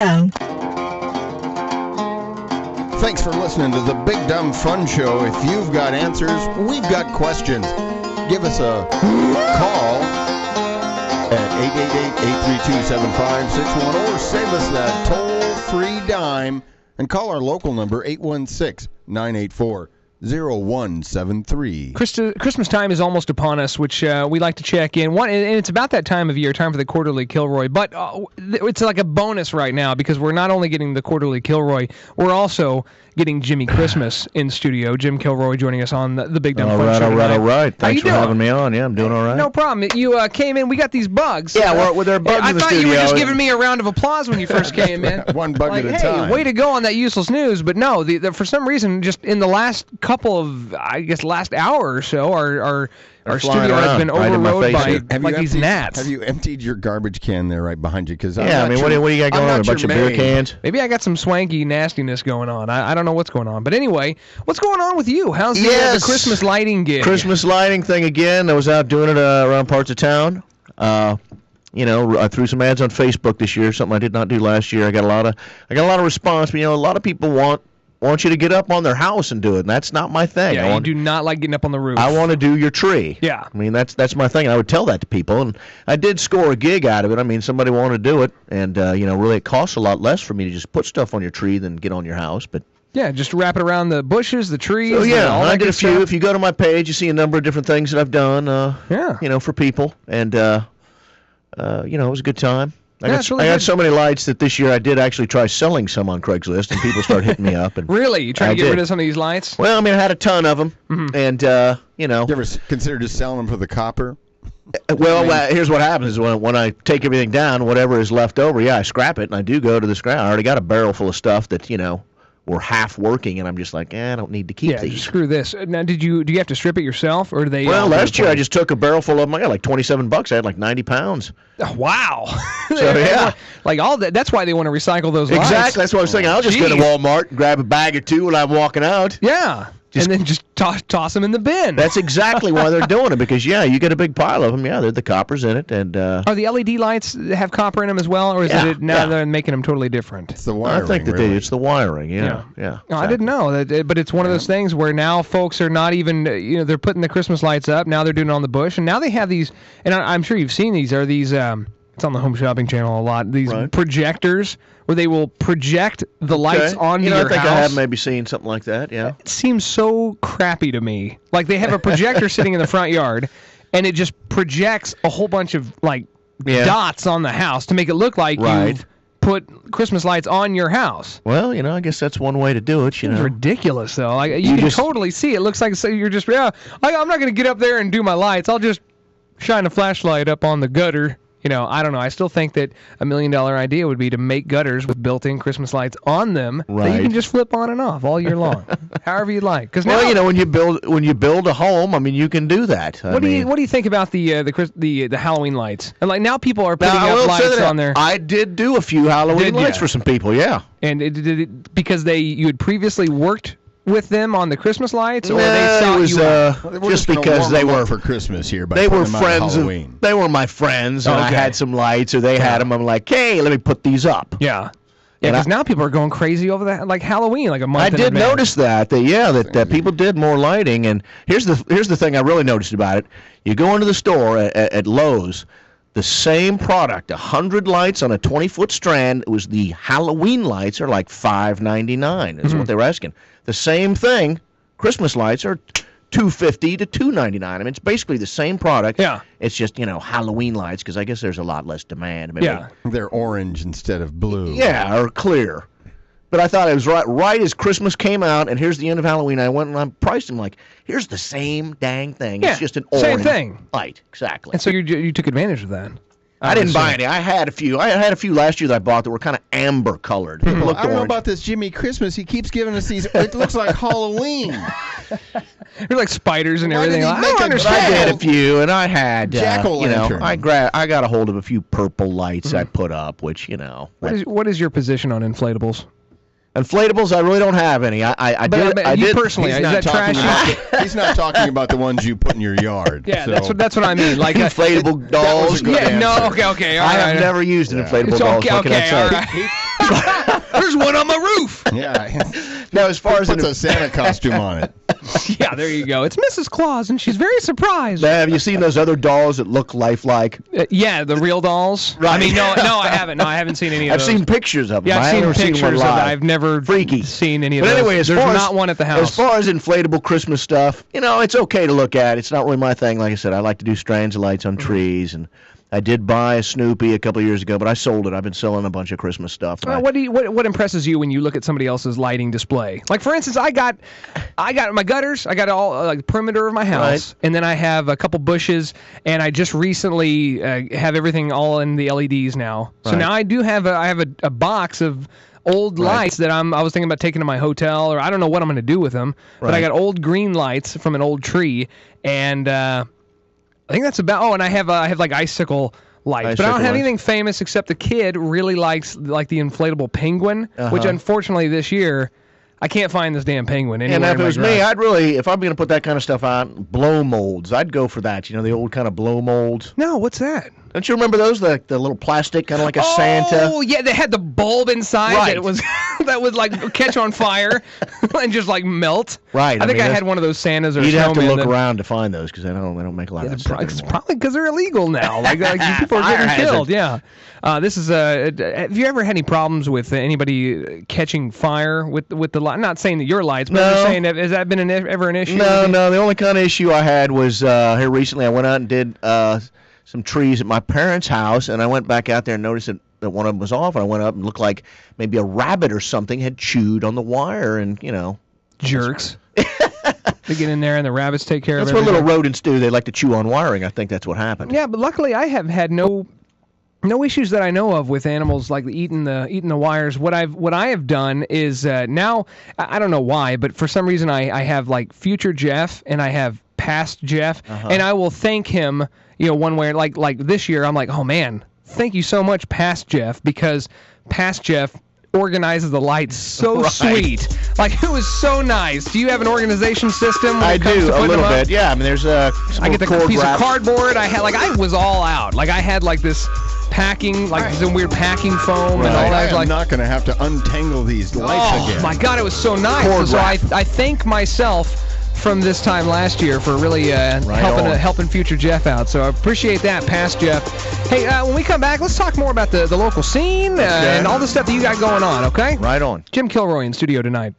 Thanks for listening to the Big Dumb Fun Show. If you've got answers, we've got questions. Give us a call at 888-832-7561 or save us that toll-free dime and call our local number 816-984-0173. Christmas time is almost upon us, which we like to check in. And it's about that time of year, time for the quarterly Kilroy. But it's like a bonus right now because we're not only getting the quarterly Kilroy, we're also getting Jimmy Christmas in studio. Jim Kilroy joining us on the Big Dumb Fun Show. All right. Thanks for having me on. Yeah, I'm doing all right. No problem. You came in. We got these bugs. Yeah, there are bugs in the studio. I thought you were just giving me a round of applause when you first came in. One bug at a time. Way to go on that useless news. But no, for some reason, just in the last couple of, last hour or so, our studio has been overrode by these gnats. Have you emptied your garbage can there right behind you? What do you got going on? A bunch of beer cans? Maybe I got some swanky nastiness going on. I don't know what's going on. But anyway, what's going on with you? How's the Christmas lighting gig? Christmas lighting thing again. I was out doing it around parts of town. I threw some ads on Facebook this year, something I did not do last year. I got a lot of response, but a lot of people want you to get up on their house and do it, and that's not my thing. Yeah, you do not like getting up on the roof. I want to do your tree. Yeah. I mean, that's my thing, and I would tell that to people, and I did score a gig out of it. I mean, somebody wanted to do it, and, really it costs a lot less for me to just put stuff on your tree than get on your house, but... Yeah, just wrap it around the bushes, the trees. So, all I did a few. Stuff. If you go to my page, you see a number of different things that I've done, for people, and, it was a good time. I got so many lights that this year I did actually try selling some on Craigslist, and people started hitting me up. And really? You trying to get rid of some of these lights? Well, I mean, I had a ton of them, and, You ever consider just selling them for the copper? Well, here's what happens. When I take everything down, whatever is left over, I scrap it, and I do go to the scrap. I already got a barrel full of stuff that, were half working, and I'm just like, I don't need to keep these. Screw this. Now, do you have to strip it yourself, or do they? Well, last year I just took a barrel full of them. I got like $27. I had like 90 pounds. Oh, wow. So yeah, like all that. That's why they want to recycle those lights. Exactly. That's what I was thinking. I'll just go to Walmart and grab a bag or two when I'm walking out. Yeah. And then just toss them in the bin. That's exactly why they're doing it, because, you get a big pile of them. Yeah, they're the copper's in it. And are the LED lights have copper in them as well, or is it now they're making them totally different? It's the wiring. I think that it's the wiring, yeah. No, exactly. I didn't know that, but it's one of those things where now folks are not even, they're putting the Christmas lights up. Now they're doing it on the bush, and now they have these, and I'm sure you've seen these, are these, it's on the Home Shopping Channel a lot, these projectors where they will project the lights onto your house. I think I have maybe seen something like that, yeah. It seems so crappy to me. Like they have a projector sitting in the front yard, and it just projects a whole bunch of dots on the house to make it look like you've put Christmas lights on your house. Well, I guess that's one way to do it, It's ridiculous, though. Like, you can totally see it. Looks like you're just, I'm not going to get up there and do my lights. I'll just shine a flashlight up on the gutter. I don't know. I still think that $1 million idea would be to make gutters with built-in Christmas lights on them that you can just flip on and off all year long, however you like. Because when you build a home, I mean, you can do that. What do you think about the Halloween lights? And now people are putting up lights on there. I did do a few Halloween lights for some people, yeah. And because you had previously worked with them on the Christmas lights, or they saw you just because they were for Christmas here. They were friends. They were my friends, and I had some lights, or they had them. I'm like, hey, let me put these up. Yeah. Yeah, because now people are going crazy over that, like Halloween, like a month. I did notice that people did more lighting, and here's the thing I really noticed about it. You go into the store at Lowe's. The same product, 100 lights on a 20-foot strand. It was the Halloween lights are like $5.99 is what they were asking. The same thing, Christmas lights are $2.50 to $2.99. I mean, it's basically the same product. Yeah. It's just, Halloween lights, because I guess there's a lot less demand. Maybe. Yeah. They're orange instead of blue. Yeah, or clear. But I thought it was right as Christmas came out, and here's the end of Halloween. I went and I priced them like, here's the same dang thing. Yeah, it's just an orange thing. light. Exactly. And so you took advantage of that. I didn't buy any. I had a few. I had a few last year that I bought that were kind of amber colored. I don't know about this Jimmy Christmas. He keeps giving us these. It looks like Halloween. They're like spiders and everything. I did a few, and I had jack-o'-lantern. I got a hold of a few purple lights I put up, which What is your position on inflatables? Inflatables, I really don't have any. I did personally. Is that trashy? He's not talking about the ones you put in your yard. Yeah, so. that's what I mean. Like inflatable dolls. Okay. All right. I have never used an inflatable doll. Okay, all right. There's one on my roof. Yeah. Now, as far as puts a Santa costume on it. Yeah, there you go. It's Mrs. Claus, and she's very surprised. Have you seen those other dolls that look lifelike? Yeah, the real dolls. Right. I mean, no, I haven't. No, I haven't seen any of I've those. seen pictures of them. Yeah, I've seen pictures one of live. that. I've never Freaky. seen any of But those. anyway, There's not one at the house. As far as inflatable Christmas stuff, it's okay to look at. It's not really my thing. Like I said, I like to do strands of lights on trees, and I did buy a Snoopy a couple of years ago, but I sold it. I've been selling a bunch of Christmas stuff. What impresses you when you look at somebody else's lighting display? Like, for instance, I got my gutters. I got all like the perimeter of my house, Right. and then I have a couple bushes, and I just recently have everything all in the LEDs now. So Right. now I do have a box of old lights that I was thinking about taking to my hotel, or I don't know what I'm going to do with them. But I Right. got old green lights from an old tree, and I think that's about. Oh, and I have like icicle lights, but I don't have anything famous except the kid really likes like the inflatable penguin, which unfortunately this year I can't find this damn penguin anywhere. And if it was me, I'd really, if I'm going to put that kind of stuff out, blow molds. I'd go for that. The old kind of blow molds. No, what's that? Don't you remember those? The little plastic, kind of like a Santa. Oh yeah, they had the bulb inside Right. that was that would like catch on fire and just like melt. Right. I think I had one of those Santas or You'd have to snowmen look that- around to find those because they don't make a lot of that stuff It's anymore. probably because they're illegal now. Like people are Fire getting hazard. killed. Yeah. This is have you ever had any problems with anybody catching fire with the light? I'm not saying that your lights, but I'm just saying, has that been ever an issue? No. The only kind of issue I had was here recently. I went out and did some trees at my parents' house, and I went back out there and noticed that one of them was off. And I went up and looked like maybe a rabbit or something had chewed on the wire, and Jerks. They get in there and the rabbits take care of that's what everything. little rodents do. They like to chew on wiring. I think that's what happened. Yeah, but luckily I have had no issues that I know of with animals like eating the wires. What I have done is now I don't know why, but for some reason I have like future Jeff and I have past Jeff, and I will thank him. One way like this year I'm like, oh man, thank you so much, past Jeff, because past Jeff organizes the lights so Right. sweet. Like, it was so nice. Do you have an organization system? I do a little bit. Yeah, I mean, there's a. I get the piece of cardboard. I was all out. Like, I had like this packing, like some weird packing foam and all I that. am Like, not going to have to untangle these lights again. my God, it was so nice. Cord And so wrap. I thank myself from this time last year for really helping future Jeff out. So I appreciate that, past Jeff. Hey, when we come back, let's talk more about the local scene and all the stuff that you got going on, okay? Right on. Jim Kilroy in studio tonight.